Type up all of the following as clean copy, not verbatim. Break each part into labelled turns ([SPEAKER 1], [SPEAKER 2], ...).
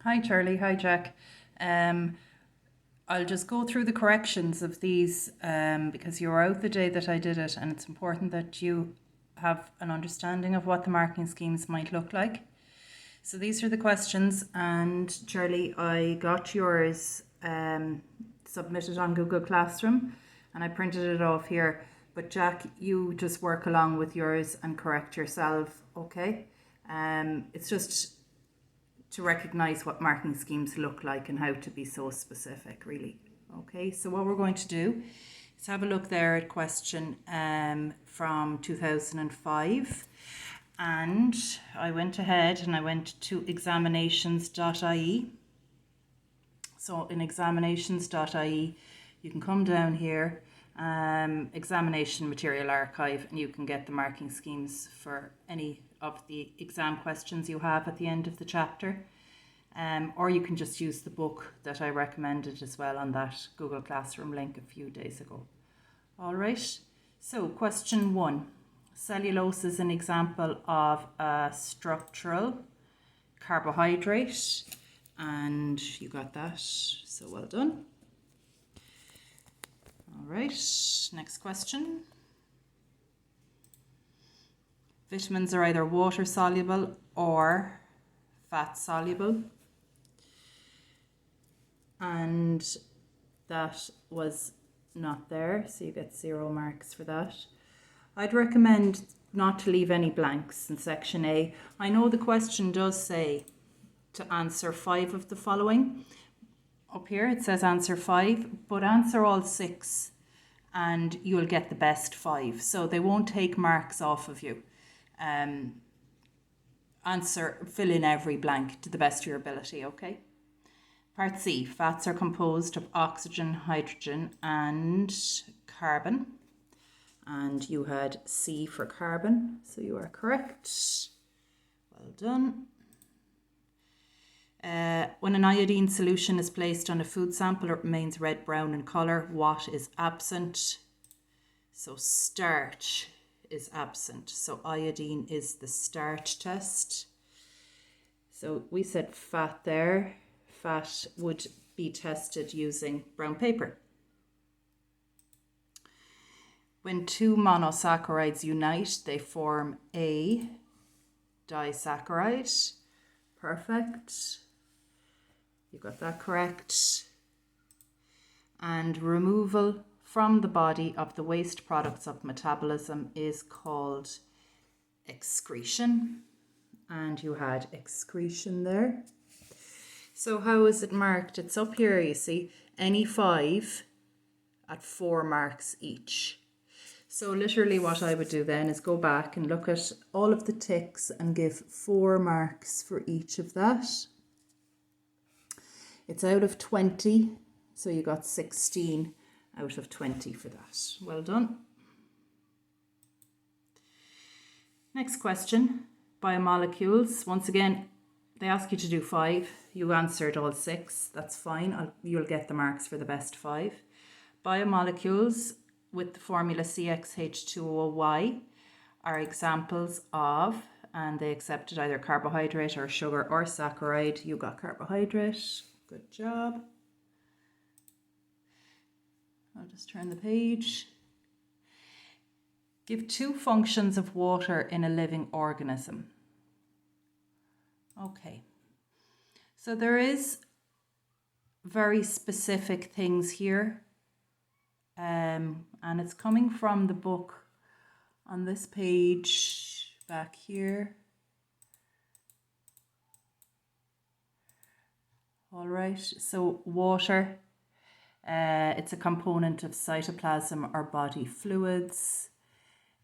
[SPEAKER 1] Hi Charlie, hi Jack. Um, I'll just go through the corrections of these because you were out the day that I did it, and it's important that you have an understanding of what the marking schemes might look like. So these are the questions, and Charlie, I got yours submitted on Google Classroom, and I printed it off here. But Jack, you just work along with yours and correct yourself, okay? It's just to recognise what marking schemes look like and how to be so specific, really. Okay, so what we're going to do is have a look there at question from 2005. And I went ahead and I went to examinations.ie. So in examinations.ie, you can come down here, examination material archive, and you can get the marking schemes for any of the exam questions you have at the end of the chapter. Or you can just use the book that I recommended as well on that Google Classroom link a few days ago. All right, so question 1. Cellulose is an example of a structural carbohydrate, and you got that, so well done. All right, next question. Vitamins are either water soluble or fat soluble, and that was not there, so you get 0 marks for that. I'd recommend not to leave any blanks in section A. I know the question does say to answer 5 of the following. Up here it says answer 5, but answer all 6 and you'll get the best 5. So they won't take marks off of you. Fill in every blank to the best of your ability, okay? Part C, fats are composed of oxygen, hydrogen and carbon. And you had C for carbon, so you are correct. Well done. When an iodine solution is placed on a food sample, it remains red-brown in colour. What is absent? So starch is absent. So iodine is the starch test. So we said fat there. Fat would be tested using brown paper. When 2 monosaccharides unite, they form a disaccharide. Perfect. You got that correct. And removal from the body of the waste products of metabolism is called excretion. And you had excretion there. So how is it marked? It's up here, you see, any 5 at 4 marks each. So literally what I would do then is go back and look at all of the ticks and give 4 marks for each of that. It's out of 20, so you got 16 out of 20 for that. Well done. Next question, biomolecules. Once again, they ask you to do 5. You answered all 6. That's fine. You'll get the marks for the best 5. Biomolecules with the formula CxH2OY are examples of, and they accepted either carbohydrate or sugar or saccharide. You got carbohydrate. Good job. I'll just turn the page. Give 2 functions of water in a living organism. Okay. So there is very specific things here. And it's coming from the book on this page back here. All right, so water, it's a component of cytoplasm or body fluids.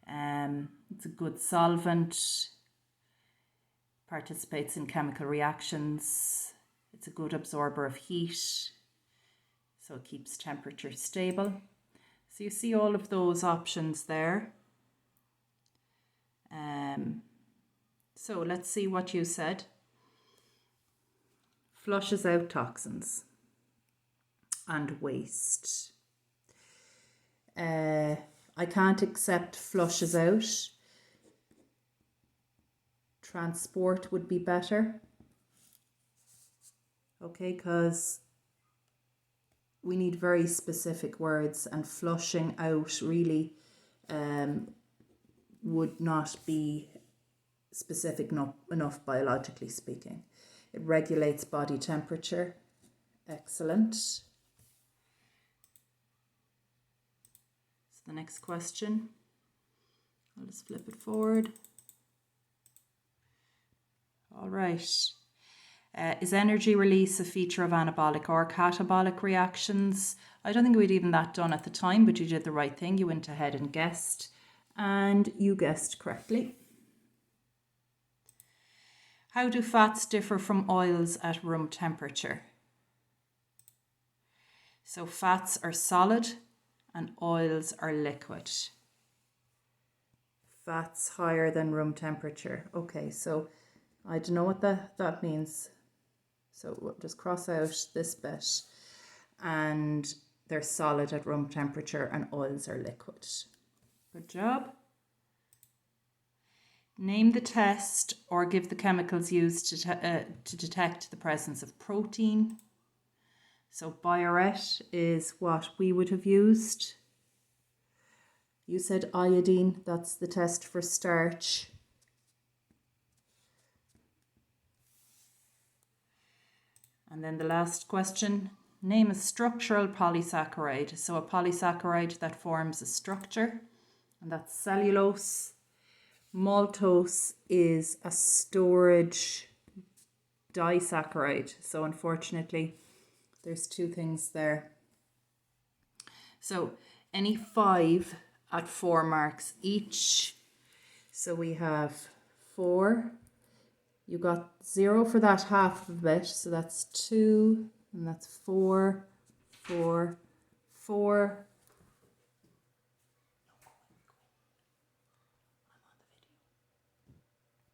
[SPEAKER 1] It's a good solvent, participates in chemical reactions. It's a good absorber of heat, so it keeps temperature stable. So you see all of those options there. So let's see what you said. Flushes out toxins and waste. I can't accept flushes out. Transport would be better. Okay, because we need very specific words, and flushing out really would not be specific enough biologically speaking. It regulates body temperature. Excellent. So the next question, I'll just flip it forward. All right. Is energy release a feature of anabolic or catabolic reactions? I don't think we'd even that done at the time, but you did the right thing. You went ahead and guessed, and you guessed correctly. How do fats differ from oils at room temperature? So fats are solid and oils are liquid. Fats higher than room temperature. Okay, so I don't know what that means. So we'll just cross out this bit, and they're solid at room temperature and oils are liquid. Good job. Name the test or give the chemicals used to detect the presence of protein. So Biuret is what we would have used. You said iodine, that's the test for starch. And then the last question, name a structural polysaccharide. So a polysaccharide that forms a structure, and that's cellulose. Maltose is a storage disaccharide. So unfortunately, there's two things there. So any 5 at 4 marks each. So we have 4. You got 0 for that half of it, so that's 2, and that's 4, 4, 4,